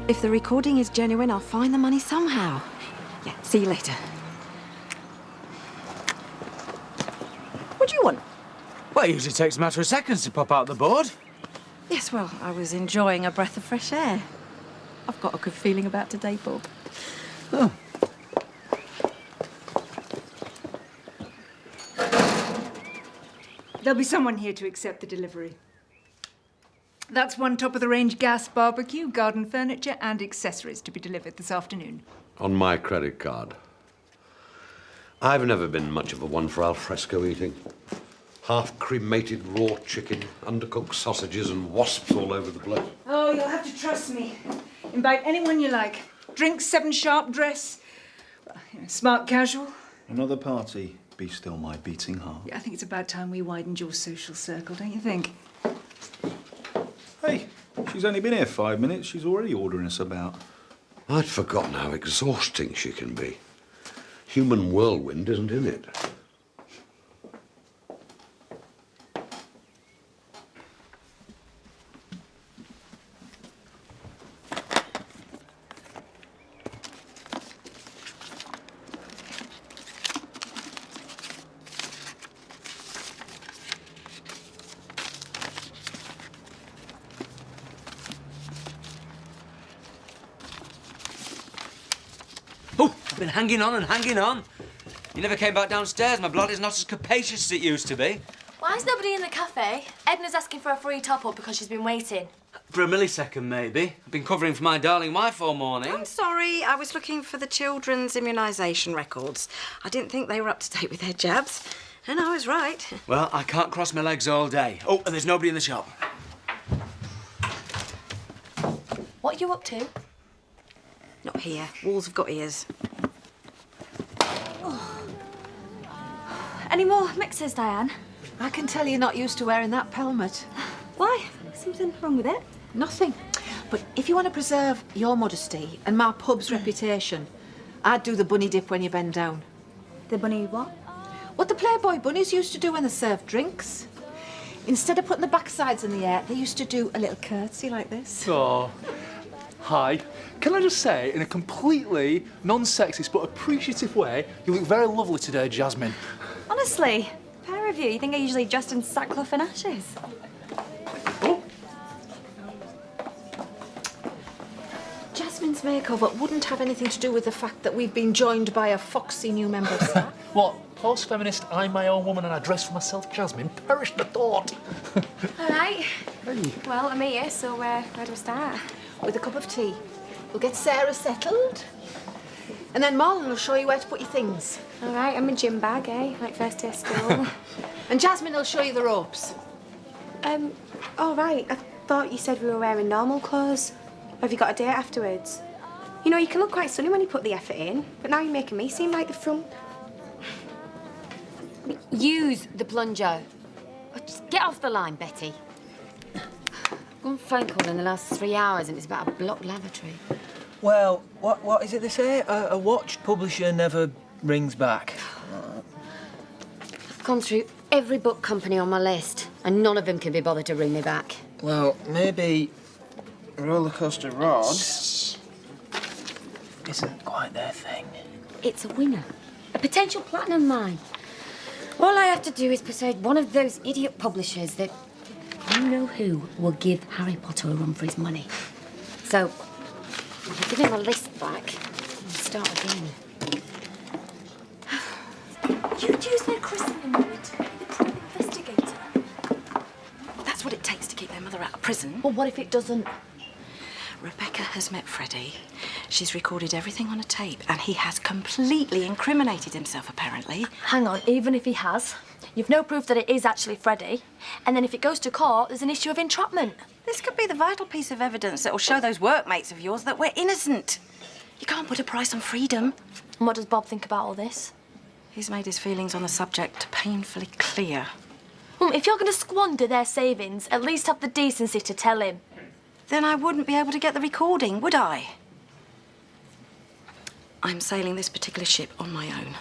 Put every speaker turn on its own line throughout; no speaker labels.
If the recording is genuine, I'll find the money somehow. Yeah, see you later. What do you want?
Well, it usually takes a matter of seconds to pop out the board.
Yes, well, I was enjoying a breath of fresh air. I've got a good feeling about today, Bob.
Oh.
There'll be someone here to accept the delivery. That's one top-of-the-range gas barbecue, garden furniture and accessories to be delivered this afternoon.
On my credit card. I've never been much of a one for al fresco eating. Half-cremated raw chicken, undercooked sausages and wasps all over the place.
Oh, you'll have to trust me. Invite anyone you like. Drinks, 7 sharp, dress. Well, smart casual.
Another party. Be still my beating heart.
Yeah, I think it's about time we widened your social circle, don't you think?
Hey, she's only been here 5 minutes. She's already ordering us about.
I'd forgotten how exhausting she can be. Human whirlwind isn't in it.
Oh, I've been hanging on and hanging on. You never came back downstairs. My blood is not as capacious as it used to be.
Why is nobody in the cafe? Edna's asking for a free top-up because she's been waiting.
For a millisecond, maybe. I've been covering for my darling wife all morning.
I'm sorry, I was looking for the children's immunisation records. I didn't think they were up to date with their jabs. And I was right.
Well, I can't cross my legs all day. Oh, and there's nobody in the shop.
What are you up to?
Not here. Walls have got ears.
Any more mixers, Diane?
I can tell you're not used to wearing that pelmet.
Why? Something wrong with it?
Nothing. But if you want to preserve your modesty and my pub's reputation, I'd do the bunny dip when you bend down.
The bunny what?
What the Playboy bunnies used to do when they served drinks. Instead of putting the backsides in the air, they used to do a little curtsy like this.
Oh, hi. Can I just say, in a completely non-sexist but appreciative way, you look very lovely today, Jasmine.
Honestly, pair of you. You think I usually dressed in sackcloth and ashes?
Oh.
Jasmine's makeover wouldn't have anything to do with the fact that we've been joined by a foxy new member of staff.
What? Post-feminist, I'm my own woman and I dress for myself, Jasmine? Perish the thought.
All right.
Hey.
Well, I'm here, so where do we start?
With a cup of tea. We'll get Sarah settled. And then Marlon will show you where to put your things.
All right, I'm a gym bag, eh? Like first day of school.
And Jasmine will show you the ropes.
All right. I thought you said we were wearing normal clothes. Or have you got a date afterwards? You know, you can look quite stunning when you put the effort in, but now you're making me seem like the front.
Use the plunger. Oh, just get off the line, Betty. One phone call in the last 3 hours and it's about a blocked lavatory.
Well, what is it they say? A watched publisher never rings back.
I've gone through every book company on my list and none of them can be bothered to ring me back.
Well, maybe Rollercoaster Rod isn't quite their thing.
It's a winner. A potential platinum mine. All I have to do is persuade one of those idiot publishers that you-know-who will give Harry Potter a run for his money. So, I'll give him a list back and start again.
You'd use their christening word. The private investigator.
That's what it takes to keep their mother out of prison.
Well, what if it doesn't?
Rebecca has met Freddie. She's recorded everything on a tape, and he has completely incriminated himself, apparently.
Hang on, even if he has, you've no proof that it is actually Freddie. And then if it goes to court, there's an issue of entrapment.
This could be the vital piece of evidence that will show those workmates of yours that we're innocent. You can't put a price on freedom.
And what does Bob think about all this?
He's made his feelings on the subject painfully clear.
If you're going to squander their savings, at least have the decency to tell him.
Then I wouldn't be able to get the recording, would I? I'm sailing this particular ship on my own.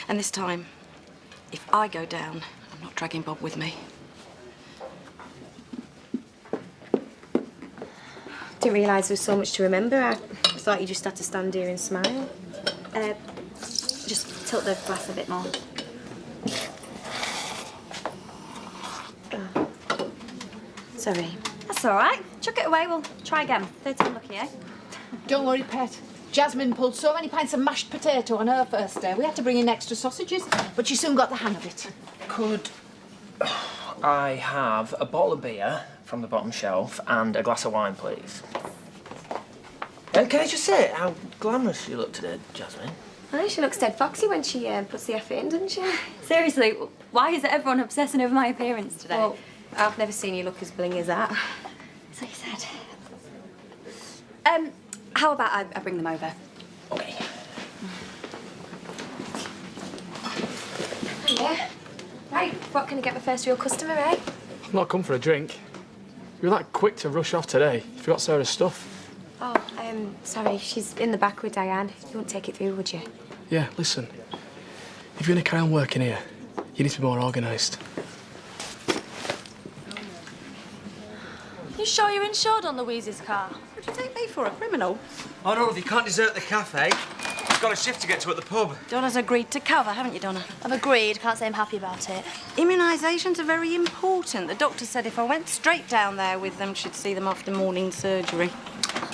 And this time, if I go down, I'm not dragging Bob with me.
Didn't realise there was so much to remember. I thought you just had to stand here and smile.
Just tilt the glass a bit more.
Sorry.
That's all right. Chuck it away. We'll try again. Third time lucky, eh?
Don't worry, Pet. Jasmine pulled so many pints of mashed potato on her first day. We had to bring in extra sausages, but she soon got the hang of it.
Could I have a bottle of beer from the bottom shelf and a glass of wine, please? Can I just say how glamorous you look today, Jasmine?
Oh, she looks dead foxy when she puts the effort in, doesn't she?
Seriously, why is everyone obsessing over my appearance today?
Well, I've never seen you look as bling as that.
So you said. How about I bring them over?
Okay.
Yeah. Right, what can I get the first real customer, eh?
I've not come for a drink. You were that quick to rush off today. You forgot Sarah's stuff.
Oh, sorry, she's in the back with Diane. You wouldn't take it through, would you?
Yeah, listen. If you're going to carry on working here, you need to be more organised.
You sure you're insured on Louise's car? Would you take me for a criminal?
Oh, no, if you can't desert the cafe, you've got a shift to get to at the pub.
Donna's agreed to cover, haven't you, Donna?
I've agreed. Can't say I'm happy about it.
Immunisations are very important. The doctor said if I went straight down there with them, she'd see them after morning surgery.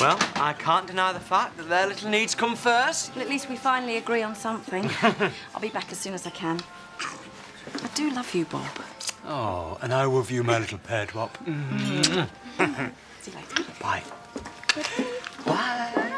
Well, I can't deny the fact that their little needs come first.
Well, at least we finally agree on something. I'll be back as soon as I can. I do love you, Bob.
Oh, and I love you, my little pairdwop.
See you later.
Bye.
Bye.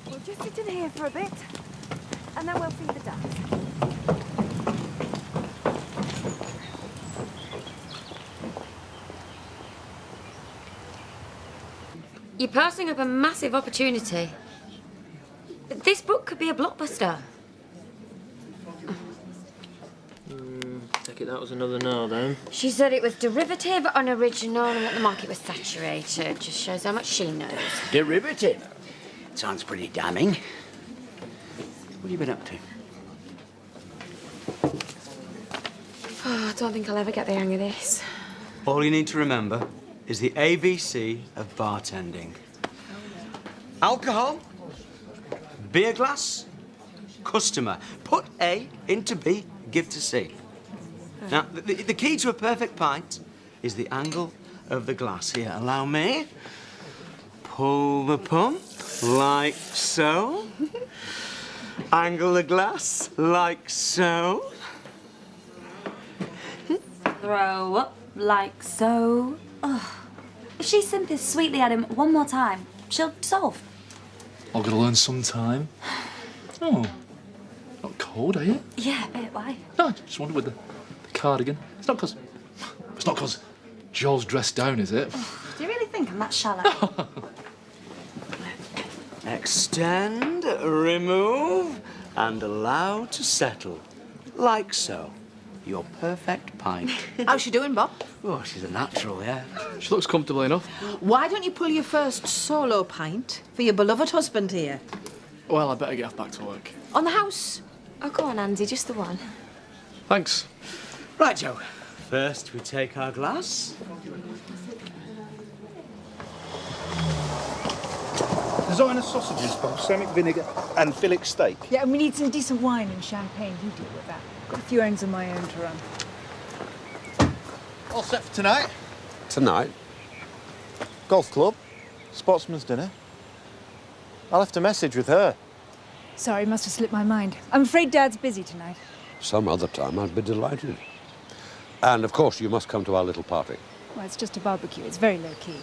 We'll just sit in here for a bit, and then we'll feed the ducks. You're passing up a massive opportunity. This book could be a blockbuster.
Take it that was another no, then.
She said it was derivative, unoriginal, and that the market was saturated. Just shows how much she knows.
Derivative? Sounds pretty damning. What have you been up to?
Oh, I don't think I'll ever get the hang of this.
All you need to remember is the ABC of bartending. Alcohol, beer glass, customer. Put A into B, give to C. Now, the key to a perfect pint is the angle of the glass. Here, allow me. Pull the pump, like so. Angle the glass, like so.
Throw up like so. Ugh. If she simpers sweetly at him one more time, she'll dissolve.
I've got to learn sometime. Oh, not cold, are you?
Yeah, a bit. Why?
No, I just wondered with the cardigan. It's not 'cause Joel's dressed down, is it?
Do you really think I'm that shallow?
Extend, remove, and allow to settle. Like so. Your perfect pint.
How's she doing, Bob?
Oh, she's a natural, yeah.
She looks comfortable enough.
Why don't you pull your first solo pint for your beloved husband here?
Well, I better get off back to work.
On the house?
Oh, go on, Andy, just the one.
Thanks.
Right, Joe. First, we take our glass.
Designer sausages, balsamic vinegar and fillet steak.
Yeah, and we need some decent wine and champagne. You deal with that. Got a few errands of my own to run.
All set for tonight.
Tonight?
Golf club, sportsman's dinner. I left a message with her.
Sorry, must have slipped my mind. I'm afraid Dad's busy tonight.
Some other time I'd be delighted. And, of course, you must come to our little party.
Well, it's just a barbecue. It's very low-key.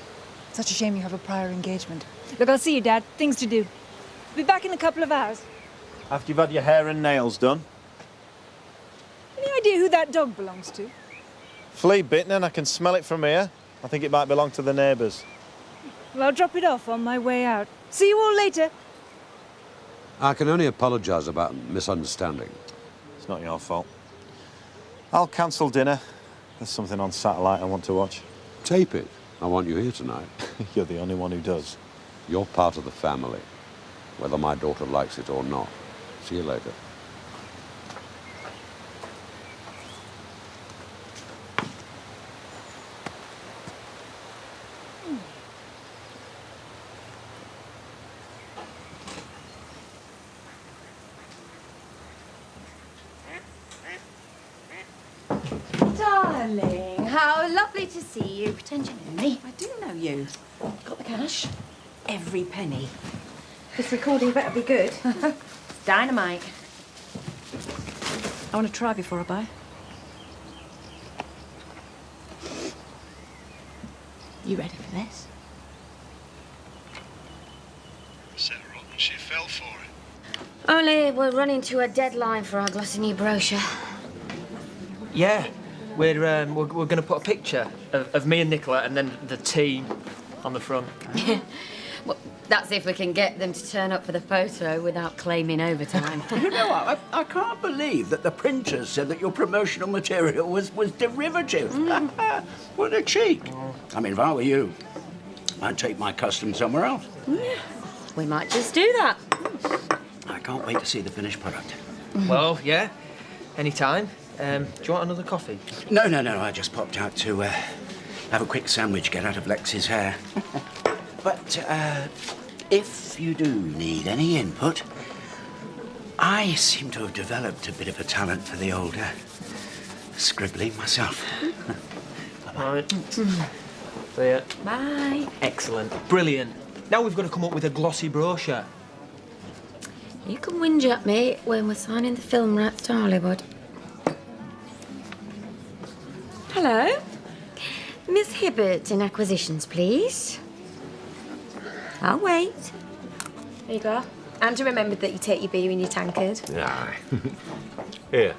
Such a shame you have a prior engagement. Look, I'll see you, Dad. Things to do. Be back in a couple of hours.
After you've had your hair and nails done.
Any idea who that dog belongs to?
Flea bitten and I can smell it from here. I think it might belong to the neighbours.
Well, I'll drop it off on my way out. See you all later.
I can only apologise about misunderstanding.
It's not your fault. I'll cancel dinner. There's something on satellite I want to watch.
Tape it. I want you here tonight.
You're the only one who does.
You're part of the family, whether my daughter likes it or not. See you later.
Darling, how lovely to see you. Pretend you know me.
I do know you.
Got the cash?
Every penny.
This recording better be good. It's dynamite.
I want to try before I buy.
You ready for this?
Set her up and she fell for it.
Only we're running to a deadline for our glossy new brochure.
Yeah, we're going to put a picture of me and Nicola and then the team on the front.
Well, that's if we can get them to turn up for the photo without claiming overtime.
You know, I can't believe that the printers said that your promotional material was derivative. What a cheek. I mean, if I were you, I'd take my custom somewhere else.
We might just do that.
I can't wait to see the finished product.
Well, yeah, anytime. Do you want another coffee?
No, I just popped out to have a quick sandwich, get out of Lex's hair. But if you do need any input, I seem to have developed a bit of a talent for the old scribbling myself.
Right. See ya.
Bye.
Excellent. Brilliant. Now we've got to come up with a glossy brochure.
You can whinge at me when we're signing the film rights to Hollywood. Hello? Miss Hibbert in acquisitions, please. I'll wait.
There you go. And remember that you take your beer in your tankard.
Aye. Here.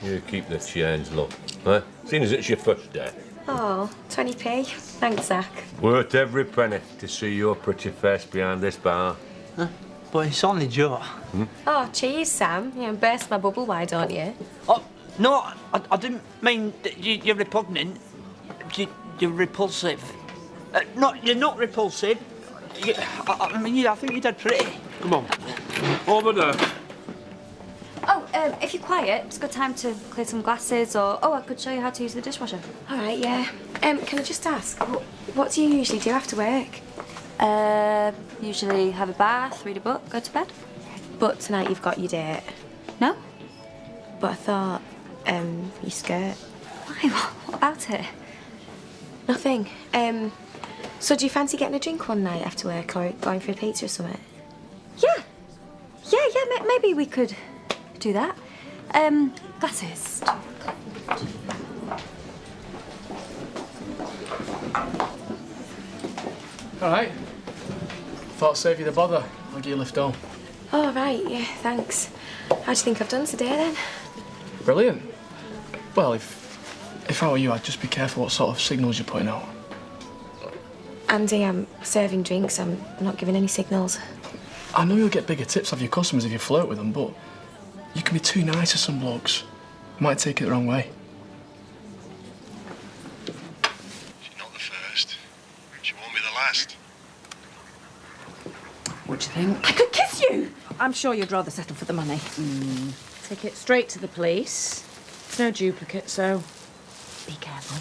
You keep the change, look. Huh? Seeing as it's your first day.
Oh, 20p. Thanks, Zach.
Worth every penny to see your pretty face behind this bar.
Huh? But it's only Joe.
Oh, cheers, Sam. You know, burst my bubble, why don't you?
Oh, no, I didn't mean that you're repugnant. You're repulsive. No, you're not repulsive. I mean, I think you're dead pretty.
Come on. Over there.
Oh, if you're quiet, it's a good time to clear some glasses or... Oh, I could show you how to use the dishwasher.
All right, yeah. Can I just ask, what do you usually do after work?
Usually have a bath, read a book, go to bed.
But tonight you've got your date.
No?
But I thought, your skirt.
Why? What about it?
Nothing. So do you fancy getting a drink one night after work or going for a pizza or something?
Yeah, maybe we could do that. Glasses.
All right. Thought I'd save you the bother. I'll get you a lift home.
Oh, right, yeah, thanks. How do you think I've done today, then?
Brilliant. Well, if I were you, I'd just be careful what sort of signals you're putting out.
Andy, I'm serving drinks. I'm not giving any signals.
I know you'll get bigger tips off your customers if you flirt with them, but you can be too nice to some blokes. Might take it the wrong way.
She's not the first. She won't be the last.
What do you think? I could kiss you! I'm sure you'd rather settle for the money.
Take it straight to the police. It's no duplicate, so
Be careful.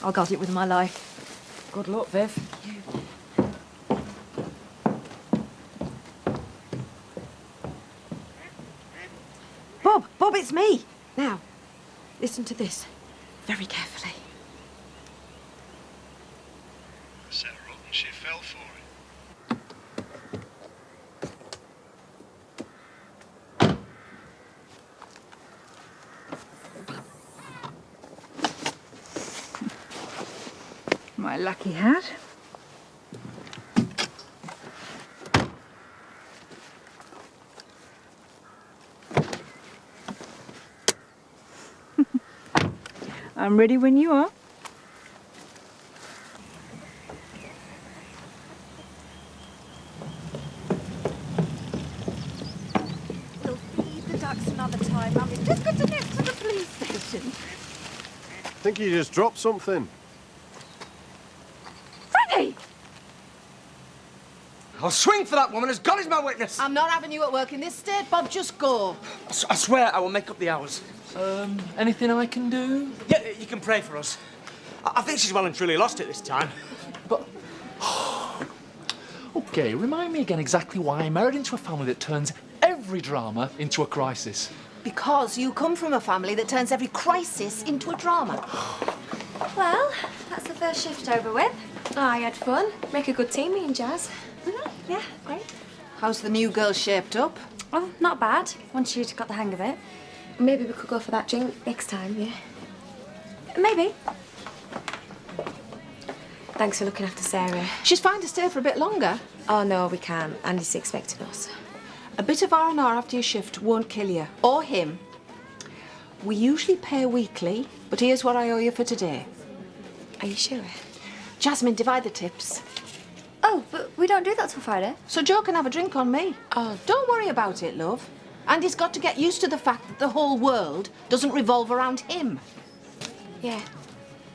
I'll guard it with my life. Good luck, Viv.
Bob, it's me. Now, listen to this very carefully.
Set her up and she fell for it.
My lucky hat. I'm ready when you are.
We'll feed the ducks another time, Mum. We've just got to nip to the police station.
I think you just dropped something.
I'll swing for that woman as God is my witness.
I'm not having you at work in this state, Bob. Just go.
I swear I will make up the hours.
Anything I can do?
Yeah, you can pray for us. I think she's well and truly lost it this time.
But... OK, remind me again exactly why I married into a family that turns every drama into a crisis.
Because you come from a family that turns every crisis into a drama.
Well, that's the first shift over with.
Oh, I had fun. Make a good team, me and Jazz.
Yeah, great.
How's the new girl shaped up?
Oh, not bad, once you'd got the hang of it.
Maybe we could go for that drink next time, yeah?
Maybe.
Thanks for looking after Sarah.
She's fine to stay for a bit longer.
Oh, no, we can't. Andy's expecting us.
A bit of R&R after your shift won't kill you. Or him. We usually pay weekly, but here's what I owe you for today.
Are you sure?
Jasmine, divide the tips.
Oh, but we don't do that till Friday.
So Joe can have a drink on me.
Oh.
Don't worry about it, love. Andy's got to get used to the fact that the whole world doesn't revolve around him.
Yeah.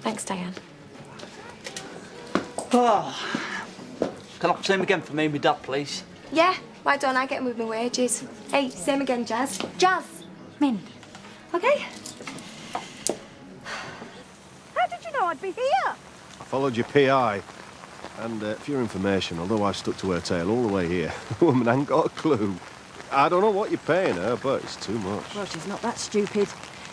Thanks, Diane.
Oh. Can I have the same again for me and my dad, please?
Yeah, why don't I get him with my wages? Hey, same again, Jazz.
Jasmine. Okay?
How did you know I'd be here?
I followed your PI. And for your information, although I've stuck to her tail all the way here, the woman ain't got a clue. I don't know what you're paying her, but it's too much.
Well, she's not that stupid.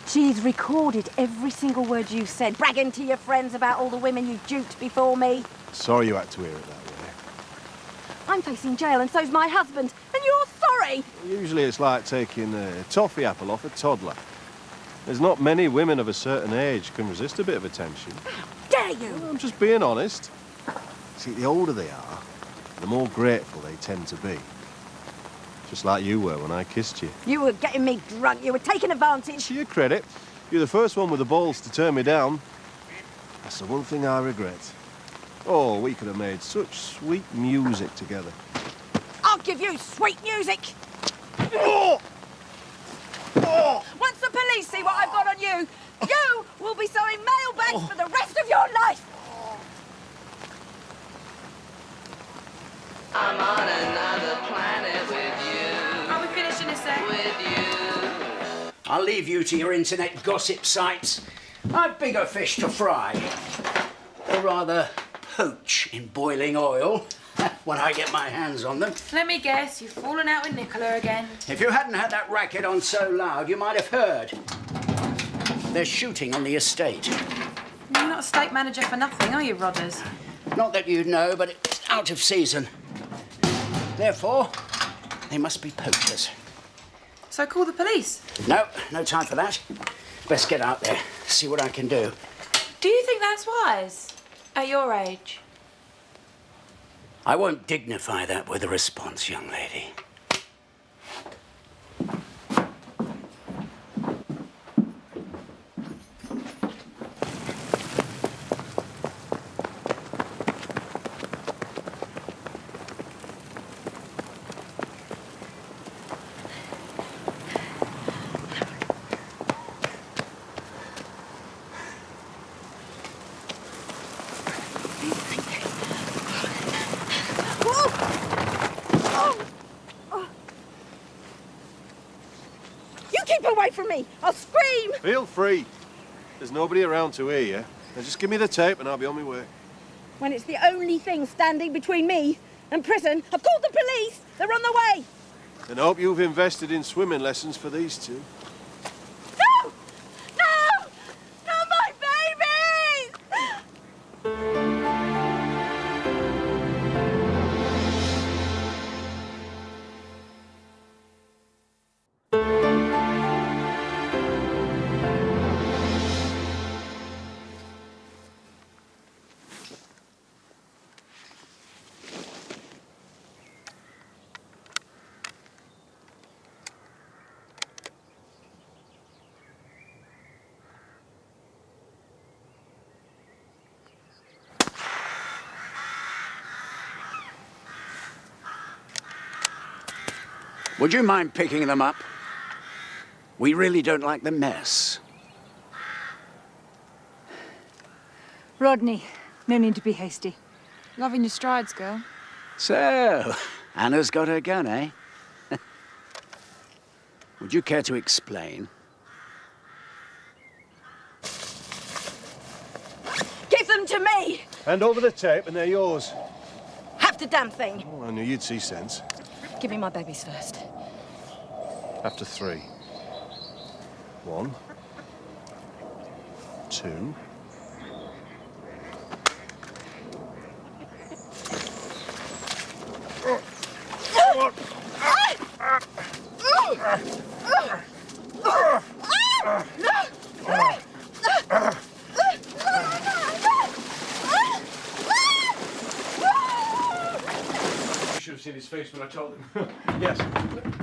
She's recorded every single word you said, bragging to your friends about all the women you duped before me.
Sorry you had to hear it that way.
I'm facing jail and so's my husband, and you're sorry!
Usually it's like taking a toffee apple off a toddler. There's not many women of a certain age can resist a bit of attention.
How dare you!
Well, I'm just being honest. See, the older they are, the more grateful they tend to be. Just like you were when I kissed you.
You were getting me drunk, you were taking advantage.
To your credit, you're the first one with the balls to turn me down. That's the one thing I regret. Oh, we could have made such sweet music together.
I'll give you sweet music!
Oh! Oh!
Once the police see what I've got on you, you will be sewing mailbags for the rest of your life!
I'm on another planet with you.
Are we finished in a sec?
With you.
I'll leave you to your internet gossip sites. I've bigger fish to fry. Or rather, poach in boiling oil when I get my hands on them.
Let me guess, you've fallen out with Nicola again.
If you hadn't had that racket on so loud, you might have heard. They're shooting on the estate.
You're not estate manager for nothing, are you, Rodders?
Not that you'd know, but it's out of season. Therefore, they must be poachers.
So call the police?
No, no time for that. Best get out there, see what I can do.
Do you think that's wise? At your age?
I won't dignify that with a response, young lady.
Away from me! I'll scream!
Feel free. There's nobody around to hear you. Now just give me the tape and I'll be on my way.
When it's the only thing standing between me and prison, I've called the police! They're on the way!
And I hope you've invested in swimming lessons for these two.
No! No! Not my babies!
Would you mind picking them up? We really don't like the mess.
Rodney, no need to be hasty.
Loving your strides, girl.
So, Anna's got her gun, eh? Would you care to explain?
Give them to me!
Hand over the tape and they're yours.
Have the damn thing.
Oh, I knew you'd see sense.
Give me my babies first.
After 3. 1. 2.
You should have seen his face when I told him. Yes.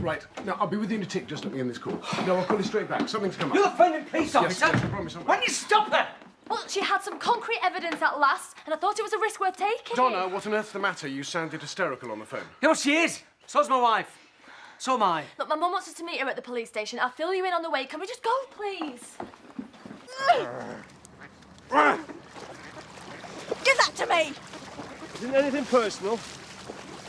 Right. Now, I'll be with you in a tick. Just let me in this call. No, I'll call you straight back. Something's come up.
You're the friendly police officer?
Yes, I promise.
Why didn't you stop her?
Well, she had some concrete evidence at last, and I thought it was a risk worth taking.
Donna, what on earth's the matter? You sounded hysterical on the phone.
You know what she is? So's my wife. So am I.
Look, my mum wants us to meet her at the police station. I'll fill you in on the way. Can we just go, please?
Give that to me!
Isn't anything personal?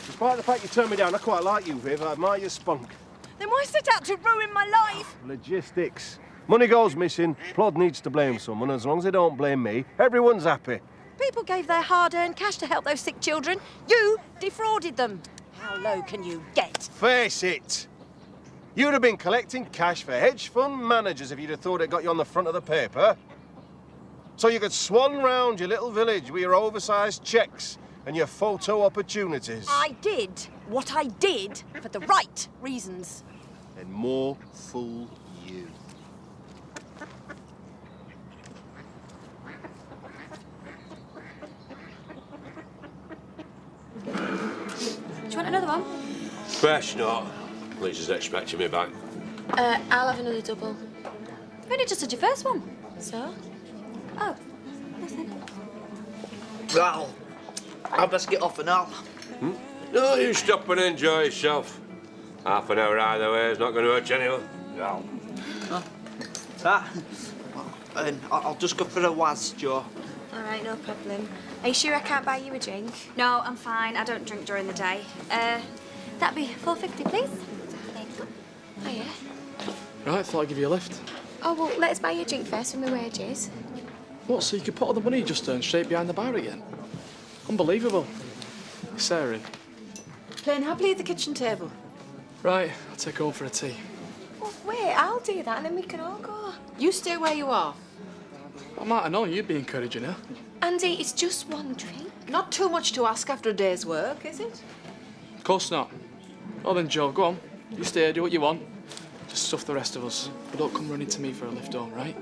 Despite the fact you turned me down, I quite like you, Viv. I admire your spunk.
Then why set out to ruin my life?
Logistics. Money goes missing, Plod needs to blame someone. As long as they don't blame me, everyone's happy.
People gave their hard-earned cash to help those sick children. You defrauded them. How low can you get?
Face it. You'd have been collecting cash for hedge fund managers if you'd have thought it got you on the front of the paper. So you could swan round your little village with your oversized checks and your photo opportunities.
I did what I did for the right reasons.
And more fool you.
Do you want another one?
Fresh not. Lisa's expecting me back.
I'll have another double. You've only just had your first one. So? Oh, nothing.
Well, I'd best get off and all.
No, you stop and enjoy yourself. Half an hour either way is not going to hurt you anyway. No.
I'll just go for a was, Joe.
All right, no problem. Are you sure I can't buy you a drink?
No, I'm fine. I don't drink during the day. That'd be $4.50, please.
Oh, yeah?
Right, thought I'd give you a lift.
Oh, well, let's buy you a drink first for my wages.
What, so you could put all the money you just earned straight behind the bar again? Unbelievable. Sarah in.
Playing happily at the kitchen table.
Right, I'll take her home for a tea.
Well, wait, I'll do that and then we can all go.
You stay where you are.
I might have known you'd be encouraging her.
Andy, it's just one drink.
Not too much to ask after a day's work, is it?
Of course not. Well then, Joe, go on. You stay, do what you want. Just stuff the rest of us. But don't come running to me for a lift home, right?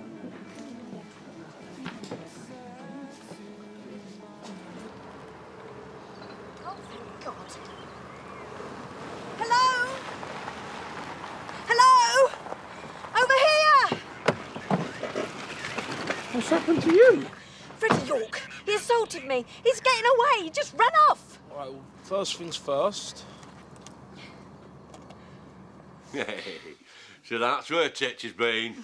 Oh, thank God. Hello? Hello? Over here!
What's happened to you?
Freddie York. He assaulted me. He's getting away. He just ran off.
All right, well, first things first.
So that's where Titch has been.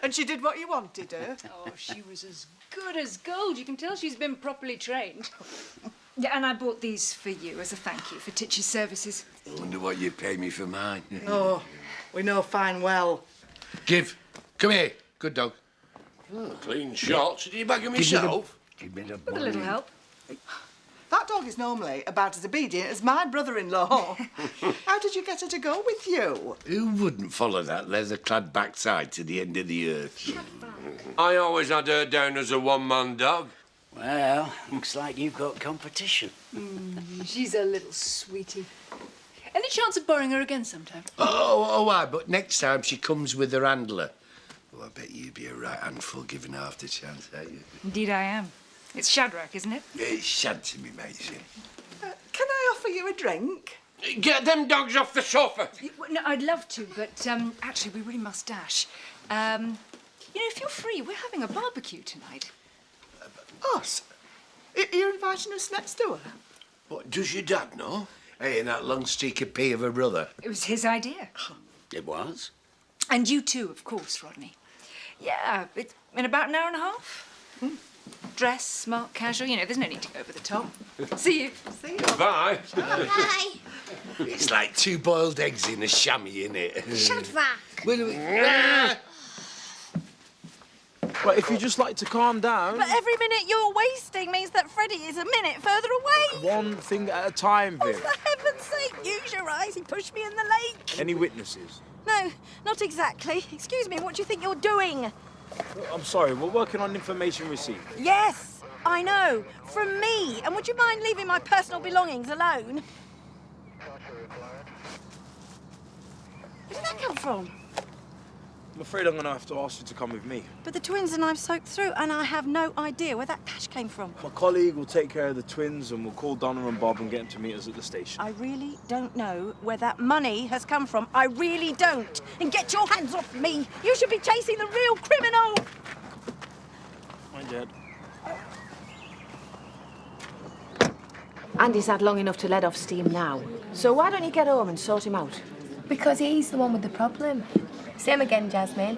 And she did what you wanted her?
Oh, she was as good as gold. You can tell she's been properly trained. Yeah, and I bought these for you as a thank you for Titch's services.
I wonder what you pay me for mine.
Oh, we know fine well.
Give. Come here. Good dog.
Oh, clean shot. Did you bag him
Give me the-
yourself?
Give me the
With a little help.
That dog is normally about as obedient as my brother-in-law. How did you get her to go with you?
Who wouldn't follow that leather-clad backside to the end of the earth?
I always had her down as a one-man dog.
Well, looks like you've got competition.
She's a little sweetie. Any chance of borrowing her again sometime?
Oh, aye, but next time she comes with her handler. Oh, I bet you'd be a right handful giving half the chance, ain't you?
Indeed I am. It's Shadrach, isn't it?
It's shanty me, mate.
Can I offer you a drink?
Get them dogs off the sofa.
No, I'd love to, but actually we really must dash. You know, if you're free, we're having a barbecue tonight.
Us? You're inviting us next door?
What, does your dad know? Hey, and that long streak of pee of a brother?
It was his idea.
It was?
And you too, of course, Rodney. Yeah, it's in about an hour and a half. Dress, smart, casual, you know, there's no need to go over the top. See you. See you.
Bye.
Bye.
It's like two boiled eggs in a chamois, innit?
Shut back.
Well, if you just like to calm down.
But every minute you're wasting means that Freddie is a minute further away.
One thing at a time,
Oh,
Viv.
for heaven's sake, use your eyes. He pushed me in the lake.
Any witnesses?
No, not exactly. Excuse me, what do you think you're doing?
I'm sorry, we're working on information received.
Yes, I know. From me. And would you mind leaving my personal belongings alone? Where did that come from?
I'm afraid I'm going to have to ask you to come with me.
But the twins and I've soaked through, and I have no idea where that cash came from.
My colleague will take care of the twins, and we'll call Donna and Bob and get them to meet us at the station.
I really don't know where that money has come from. I really don't. And get your hands off me. You should be chasing the real criminal.
My dad.
Andy's had long enough to let off steam now. So why don't you get home and sort him out?
Because he's the one with the problem. Same again, Jasmine.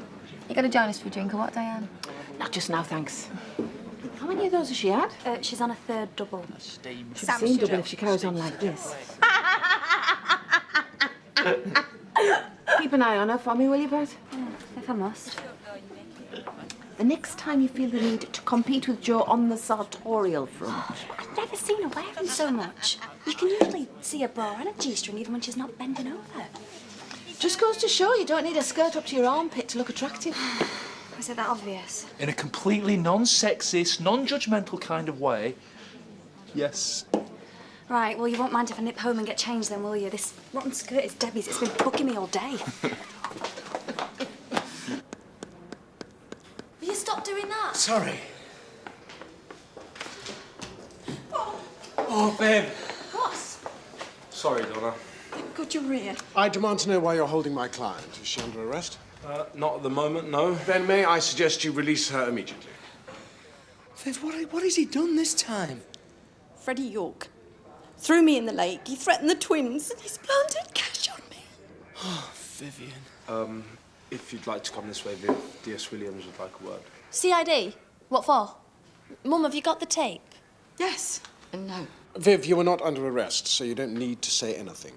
You gonna join us for a drink or what, Diane?
Not just now, thanks. How many of those has she had?
She's on a third double.
She'll be seeing double if she carries on like this. Keep an eye on her for me, will you, Bet?
If I must.
The next time you feel the need to compete with Jo on the sartorial front.
I've never seen her wearing so much. You can usually see a bra and a G-string even when she's not bending over.
Just goes to show you don't need a skirt up to your armpit to look attractive.
Is it that obvious?
In a completely non-sexist, non-judgmental kind of way, yes.
Right, well, you won't mind if I nip home and get changed then, will you? This rotten skirt is Debbie's. It's been bugging me all day. Will you stop doing that?
Sorry.
Oh, babe.
What?
Sorry, Donna.
Thank God you're here.
I demand to know why you're holding my client. Is she under arrest?
Not at the moment, no.
Then may I suggest you release her immediately?
Viv, what has he done this time?
Freddie York threw me in the lake. He threatened the twins. And he's planted cash on me.
Oh, Vivian.
If you'd like to come this way, Viv, D.S. Williams would like a word.
CID? What for? Mum, have you got the tape?
Yes and no.
Viv, you are not under arrest, so you don't need to say anything.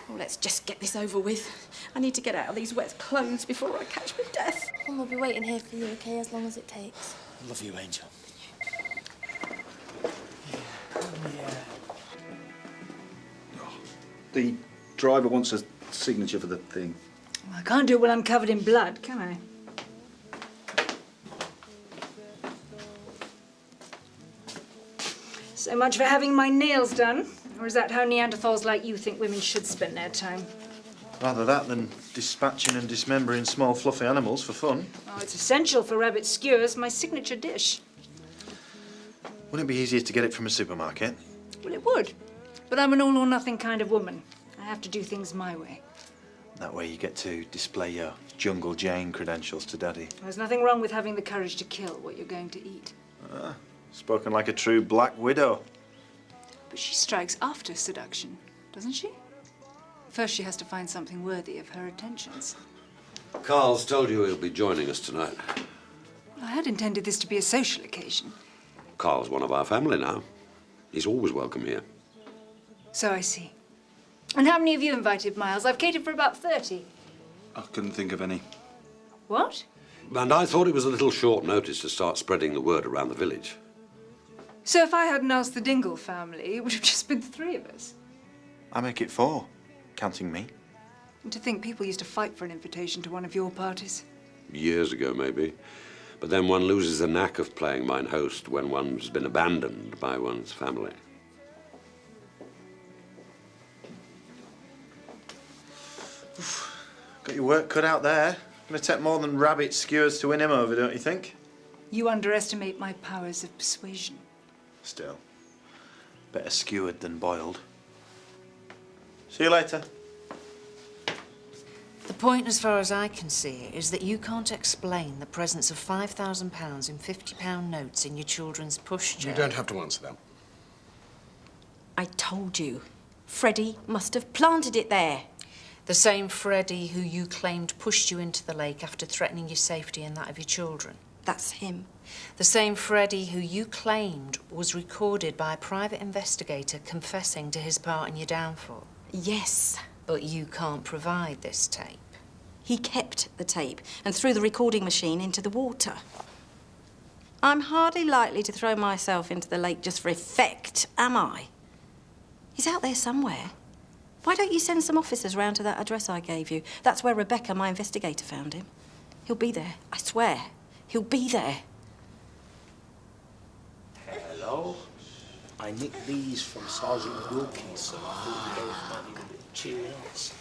Well, let's just get this over with. I need to get out of these wet clothes before I catch my death.
Mum will be waiting here for you, okay, as long as it takes.
I love you, Angel.
The driver wants a signature for the thing.
I can't do it when I'm covered in blood, can I? So much for having my nails done. Or is that how Neanderthals like you think women should spend their time?
Rather that than dispatching and dismembering small fluffy animals for fun.
Oh, it's essential for rabbit skewers, my signature dish.
Wouldn't it be easier to get it from a supermarket?
Well, it would. But I'm an all-or-nothing kind of woman. I have to do things my way.
That way you get to display your Jungle Jane credentials to Daddy.
There's nothing wrong with having the courage to kill what you're going to eat.
Spoken like a true Black Widow.
But she strikes after seduction, doesn't she? First, she has to find something worthy of her attentions.
Carl's told you he'll be joining us tonight.
Well, I had intended this to be a social occasion.
Carl's one of our family now. He's always welcome here.
So I see. And how many have you invited, Miles? I've catered for about 30.
I couldn't think of any.
What?
And I thought it was a little short notice to start spreading the word around the village.
So if I hadn't asked the Dingle family, it would have just been the three of us.
I make it 4, counting me.
And to think people used to fight for an invitation to one of your parties.
Years ago, maybe. But then one loses the knack of playing mine host when one's been abandoned by one's family.
Got your work cut out there. Gonna take more than rabbit skewers to win him over, don't you think?
You underestimate my powers of persuasion.
Still, better skewered than boiled. See you later.
The point, as far as I can see, is that you can't explain the presence of £5,000 in £50 notes in your children's pushchair.
You don't have to answer that.
I told you. Freddie must have planted it there.
The same Freddie who you claimed pushed you into the lake after threatening your safety and that of your children.
That's him.
The same Freddie who you claimed was recorded by a private investigator confessing to his part in your downfall.
Yes.
But you can't provide this tape.
He kept the tape and threw the recording machine into the water. I'm hardly likely to throw myself into the lake just for effect, am I? He's out there somewhere. Why don't you send some officers round to that address I gave you? That's where Rebecca, my investigator, found him. He'll be there, I swear. He'll be there.
Hello. I nicked these from Sergeant Wilkinson. I thought you both might need a bit of cheers.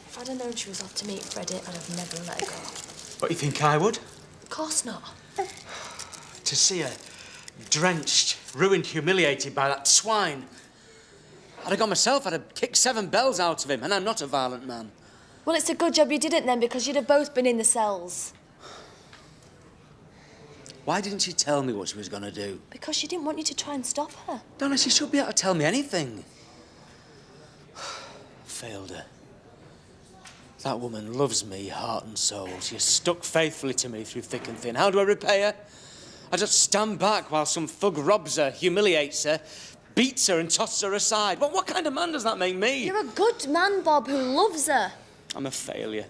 If I'd have known she was off to meet Freddie, I'd have never let her go.
What, you think I would?
Of course not.
To see her drenched, ruined, humiliated by that swine. I'd have gone myself, I'd have kicked 7 bells out of him, and I'm not a violent man.
Well, it's a good job you didn't then, because you'd have both been in the cells.
Why didn't she tell me what she was going to do?
Because she didn't want you to try and stop her.
Donna, she should be able to tell me anything. Failed her. That woman loves me, heart and soul. She has stuck faithfully to me through thick and thin. How do I repay her? I just stand back while some thug robs her, humiliates her, beats her and tosses her aside. What kind of man does that make me?
You're a good man, Bob, who loves her.
I'm a failure.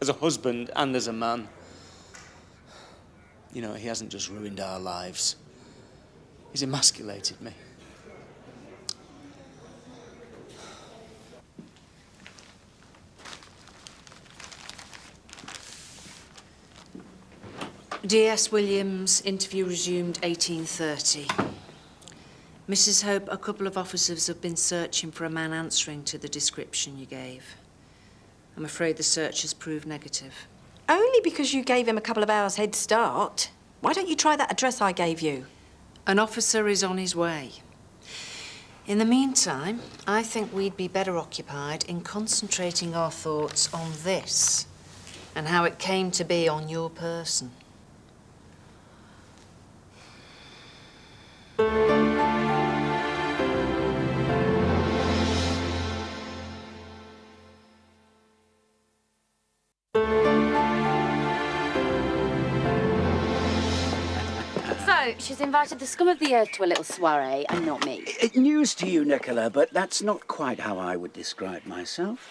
As a husband and as a man. You know, he hasn't just ruined our lives. He's emasculated me.
D.S. Williams, interview resumed 18:30. Mrs. Hope, a couple of officers have been searching for a man answering to the description you gave. I'm afraid the search has proved negative.
Only because you gave him a couple of hours head start. Why don't you try that address I gave you?
An officer is on his way. In the meantime, I think we'd be better occupied in concentrating our thoughts on this and how it came to be on your person.
So, she's invited the scum of the earth to a little soiree, and not me.
News to you, Nicola, but that's not quite how I would describe myself.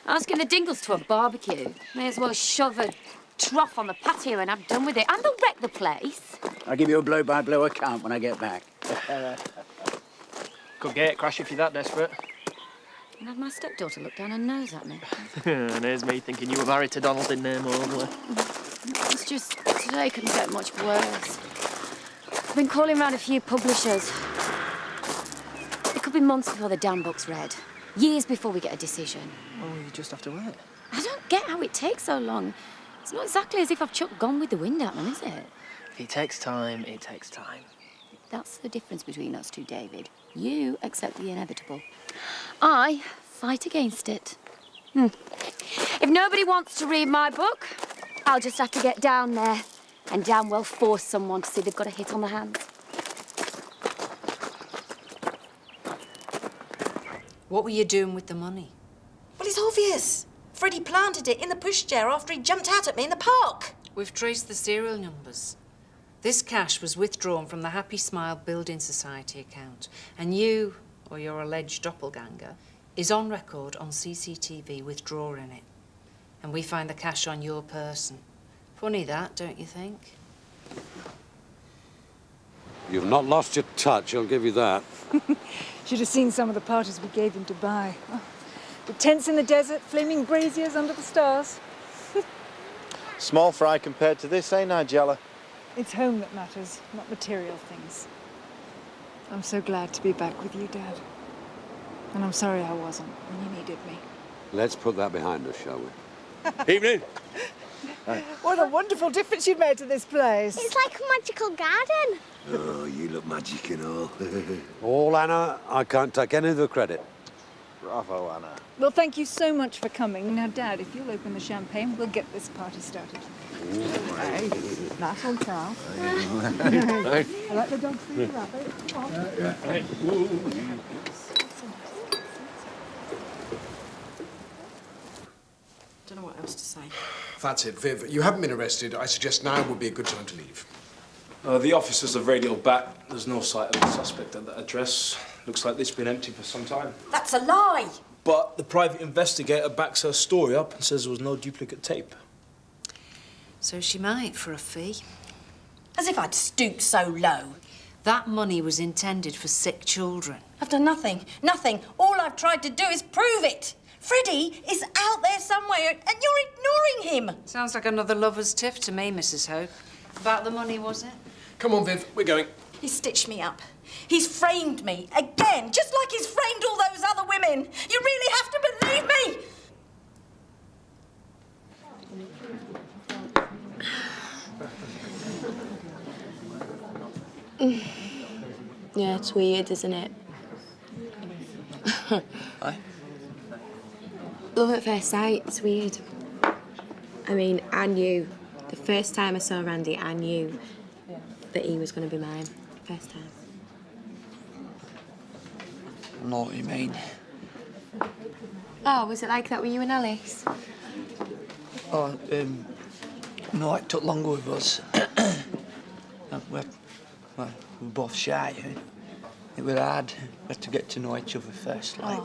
Asking the Dingles to a barbecue. May as well shove a trough on the patio and have done with it. And they'll wreck the place.
I'll give you a blow-by-blow account when I get back.
Could gate crash if you're that desperate.
And had my stepdaughter look down her nose at me.
And here's me thinking you were married to Donald in name only.
It's just, today couldn't get much worse. I've been calling round a few publishers. It could be months before the damn book's read. Years before we get a decision.
Oh, you just have to wait.
I don't get how it takes so long. It's not exactly as if I've chucked Gone with the Wind at them, is it?
If it takes time, it takes time.
That's the difference between us two, David. You accept the inevitable. I fight against it. If nobody wants to read my book, I'll just have to get down there and damn well force someone to see they've got a hit on their hands.
What were you doing with the money?
Well, it's obvious. Freddie planted it in the pushchair after he jumped out at me in the park.
We've traced the serial numbers. This cash was withdrawn from the Happy Smile Building Society account, and you, or your alleged doppelganger, is on record on CCTV withdrawing it. And we find the cash on your person. Funny that, don't you think?
You've not lost your touch, I'll give you that.
Should have seen some of the parties we gave him to buy. Oh, the tents in the desert, flaming braziers under the stars.
Small fry compared to this, eh, Nigella?
It's home that matters, not material things. I'm so glad to be back with you, Dad. And I'm sorry I wasn't when you needed me.
Let's put that behind us, shall we?
Evening.
What a wonderful difference you've made to this place.
It's like a magical garden.
Oh, you look magic and all.
All, Anna, I can't take any of the credit.
Bravo, Anna.
Well, thank you so much for coming. Now, Dad, if you'll open the champagne, we'll get this party started. Hey, nice one, Carl. I like the dog's feet rabbit. Come on.
That's it, Viv. You haven't been arrested. I suggest now would be a good time to leave.
The officers have radioed back. There's no sight of the suspect at that address. Looks like it's been empty for some time.
That's a lie!
But the private investigator backs her story up and says there was no duplicate tape.
So she might for a fee.
As if I'd stoop so low.
That money was intended for sick children.
I've done nothing. Nothing. All I've tried to do is prove it. Freddie is out there somewhere and you're ignoring him.
Sounds like another lover's tiff to me, Mrs. Hope. About the money, was it?
Come on, Viv. We're going.
He's stitched me up. He's framed me again, just like he's framed all those other women. You really have to believe me.
Yeah, it's weird, isn't it?
Aye.
Love at first sight, it's weird. I mean, I knew, the first time I saw Randy, I knew that he was going to be mine. First time.
I know what you mean.
Oh, was it like that with you and Alice?
Oh, no, it took longer with us. We're both shy. It was hard. We had to get to know each other first, like.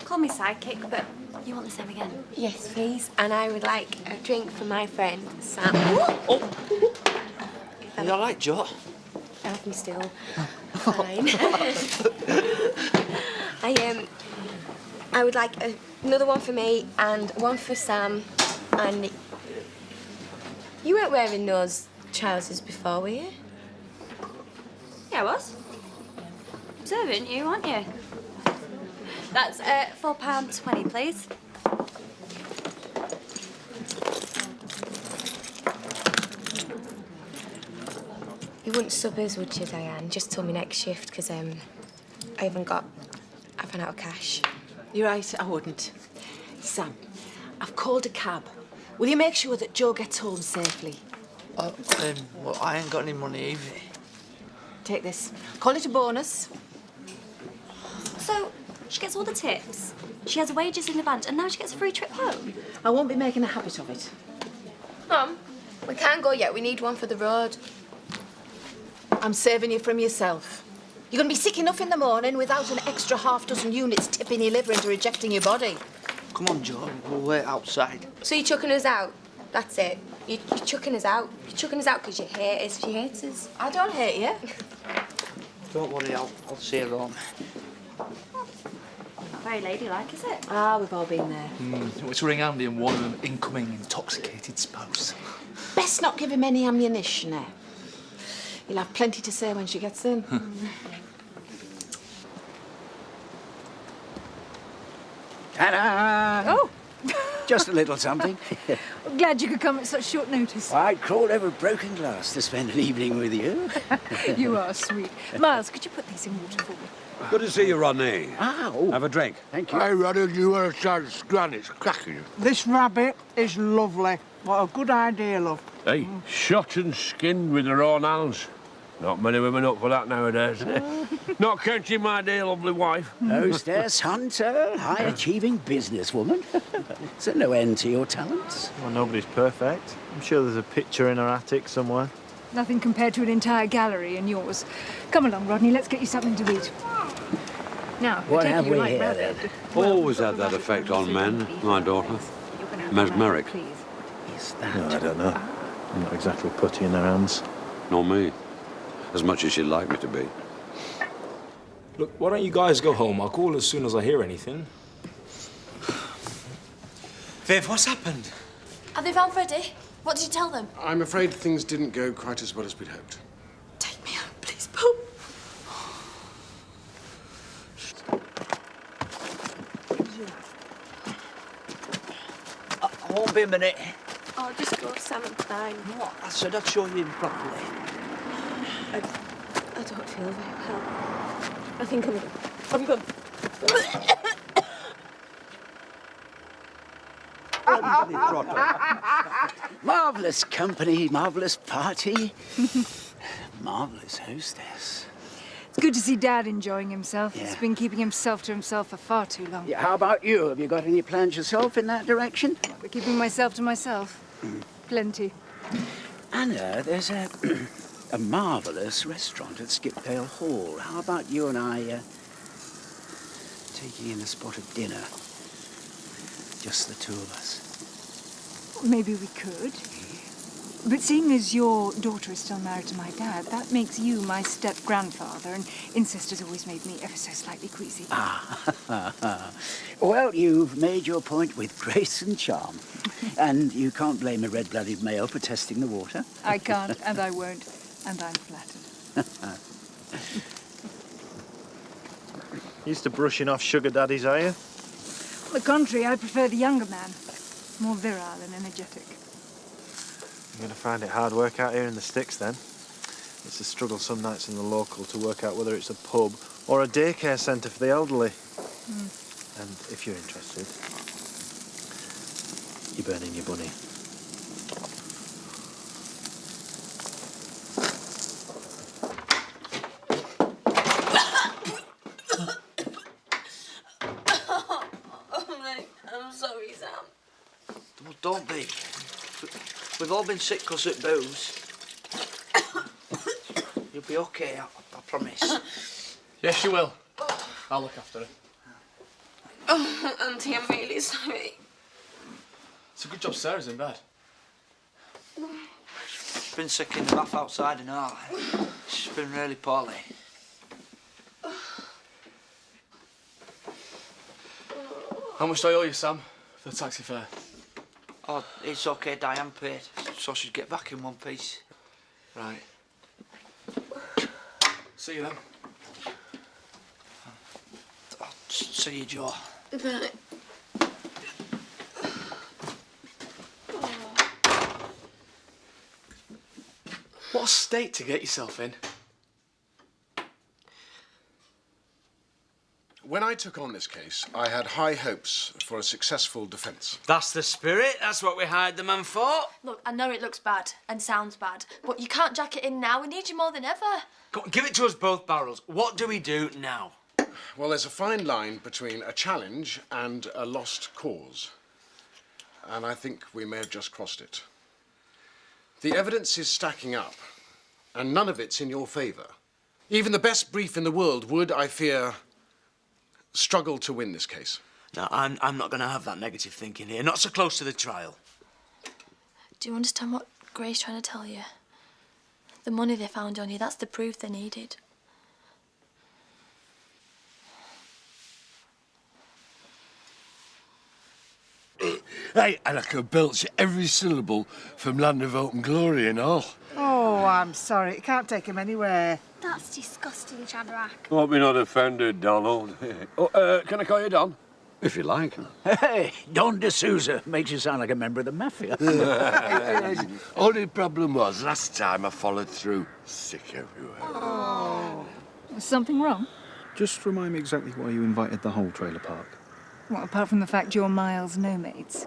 Call me sidekick, but you want the same again?
Yes, please. And I would like a drink for my friend, Sam.
You all right, Joe?
Help me still. Fine. I would like another one for me and one for Sam. And you weren't wearing those trousers before, were you?
Yeah, I was. Observant, you, aren't you? That's £4.20, please.
You wouldn't sub us, would you, Diane? Just till my next shift, because I've run out of cash.
You're right, I wouldn't. Sam, I've called a cab. Will you make sure that Joe gets home safely?
Well, I ain't got any money either.
Take this. Call it a bonus.
So, she gets all the tips, she has wages in advance, and now she gets a free trip home?
I won't be making a habit of it.
Mum, we can't go yet. We need one for the road.
I'm saving you from yourself. You're going to be sick enough in the morning without an extra half-dozen units tipping your liver into rejecting your body.
Come on, Joe. We'll wait outside.
So you're chucking us out? That's it. You're chucking us out. You're chucking us out because you hate us. She hates us.
I don't hate you.
Don't worry, I'll see you home.
Not very ladylike, is it?
Ah, we've all been there.
Let's ring Andy and warn him of incoming intoxicated spouse.
Best not give him any ammunition, eh? He'll have plenty to say when she gets in.
Ta-da!
Oh!
Just a little something.
I'm glad you could come at such short notice.
I'd crawl over broken glass to spend an evening with you.
You are sweet. Miles, could you put these in water for me?
Good to see you, Rodney.
Oh.
Have a drink.
Thank you.
Hey, Roddy, do you want to try this granny? It's cracking.
This rabbit is lovely. What a good idea, love.
Hey, shot and skinned with their own hands. Not many women up for that nowadays. Not counting my dear lovely wife.
Hostess, hunter, high-achieving businesswoman. Is there no end to your talents?
Well, nobody's perfect. I'm sure there's a picture in her attic somewhere.
Nothing compared to an entire gallery in yours. Come along, Rodney, let's get you something to eat. Now,
What
I take
have
you
we
like
here,
rabbit.
then? Always had that effect on men, my daughter. Mesmeric.
Is that?
No, I don't know. I'm not exactly putty in her hands.
Nor me. As much as she'd like me to be.
Look, why don't you guys go home? I'll call as soon as I hear anything.
Viv, what's happened?
Have they found Freddie? What did you tell them?
I'm afraid things didn't go quite as well as we'd hoped.
Take me home, please, Paul.
I won't be a minute.
Oh, just go, Sam, I'm fine.
What? I said I'd show you in properly.
I don't feel very well. I think I'm good.
Marvellous company, marvellous party. Marvellous hostess.
It's
good to see Dad enjoying himself. He's been keeping himself to himself for far too long.
Yeah, how about you? Have you got any plans yourself in that direction?
We're keeping myself to myself. Plenty.
Anna, there's a a marvellous restaurant at Skipdale Hall. How about you and I taking in a spot of dinner? Just the two of us.
Maybe we could. But seeing as your daughter is still married to my dad, that makes you my step-grandfather, and incest has always made me ever so slightly queasy.
Ah, well, you've made your point with grace and charm. And you can't blame a red-blooded male for testing the water.
I can't, and I won't, and I'm flattered.
Used to brushing off sugar daddies, are you?
On the contrary, I prefer the younger man. More virile and energetic.
I'm going to find it hard work out here in the sticks, then. It's a struggle some nights in the local to work out whether it's a pub or a daycare centre for the elderly. And if you're interested, you're burning your bunny.
I'm sorry, Sam. Well, don't be. We've all been sick because of booze. You'll be okay, I promise.
Yes, you will. I'll look after her.
Oh, Auntie, I'm really sorry.
It's a good job Sarah's in bed.
She's been sick in the bath outside and all. She's been really poorly.
How much do I owe you, Sam, for the taxi fare?
Oh, it's okay, Diane paid, so she'd get back in one piece.
Right. See you then.
Oh, see you, Joe. Bye.
What a state to get yourself in.
When I took on this case, I had high hopes for a successful defence.
That's the spirit. That's what we hired the man for.
Look, I know it looks bad and sounds bad, but you can't jack it in now. We need you more than ever.
Go on, give it to us both barrels. What do we do now?
Well, there's a fine line between a challenge and a lost cause. And I think we may have just crossed it. The evidence is stacking up, and none of it's in your favour. Even the best brief in the world would, I fear, struggle to win this case.
No, I'm not going to have that negative thinking here. Not so close to the trial.
Do you understand what Gray's trying to tell you? The money they found on you, that's the proof they needed.
Hey, and I could belch every syllable from Land of Hope and Glory and all.
Oh, I'm sorry. It can't take him anywhere.
That's disgusting, Shadrach.
Hope you're not offended, Donald.
Can I call you Don?
If you like.
Hey, Don D'Souza makes you sound like a member of the mafia.
Only problem was, last time I followed through. Sick everywhere.
Oh. Was something wrong?
Just remind me exactly why you invited the whole trailer park.
Well, apart from the fact you're Miles' no mates.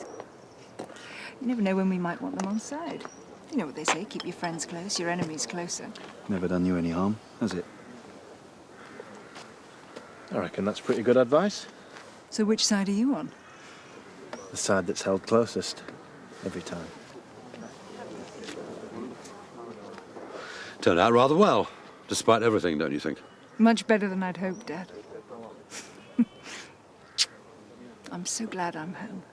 You never know when we might want them on side. You know what they say, keep your friends close, your enemies closer.
Never done you any harm, has it?
I reckon that's pretty good advice.
So which side are you on?
The side that's held closest, every time.
Turned out rather well, despite everything, don't you think?
Much better than I'd hoped, Dad. I'm so glad I'm home.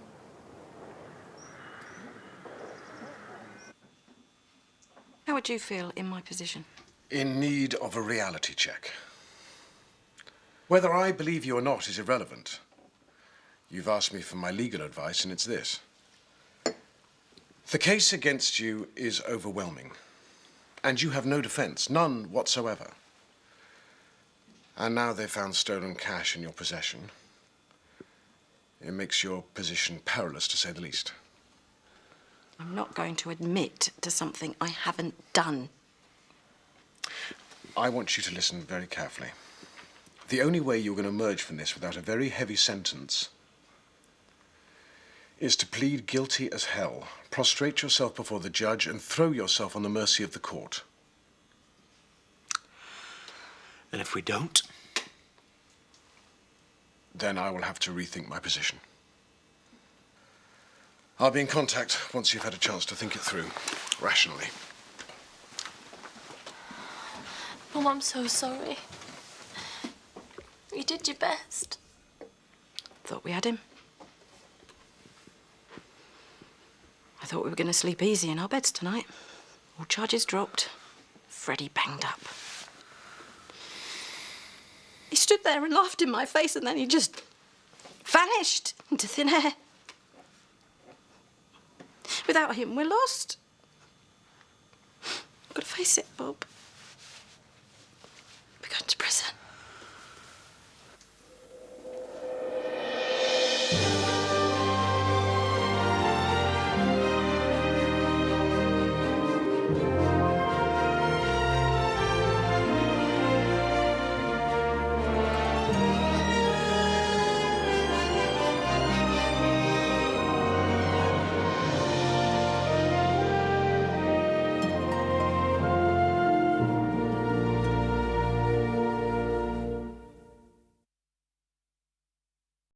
How would you feel in my position?
In need of a reality check. Whether I believe you or not is irrelevant. You've asked me for my legal advice, and it's this. The case against you is overwhelming, and you have no defense, none whatsoever. And now they've found stolen cash in your possession. It makes your position perilous, to say the least.
I'm not going to admit to something I haven't done.
I want you to listen very carefully. The only way you're going to emerge from this without a very heavy sentence is to plead guilty as hell, prostrate yourself before the judge, and throw yourself on the mercy of the court.
And if we don't?
Then I will have to rethink my position. I'll be in contact once you've had a chance to think it through, rationally.
Mum, I'm so sorry. You did your best.
Thought we had him. I thought we were going to sleep easy in our beds tonight. All charges dropped. Freddie banged up. He stood there and laughed in my face, and then he just vanished into thin air. Without him, we're lost. I've got to face it, Bob. We're going to prison.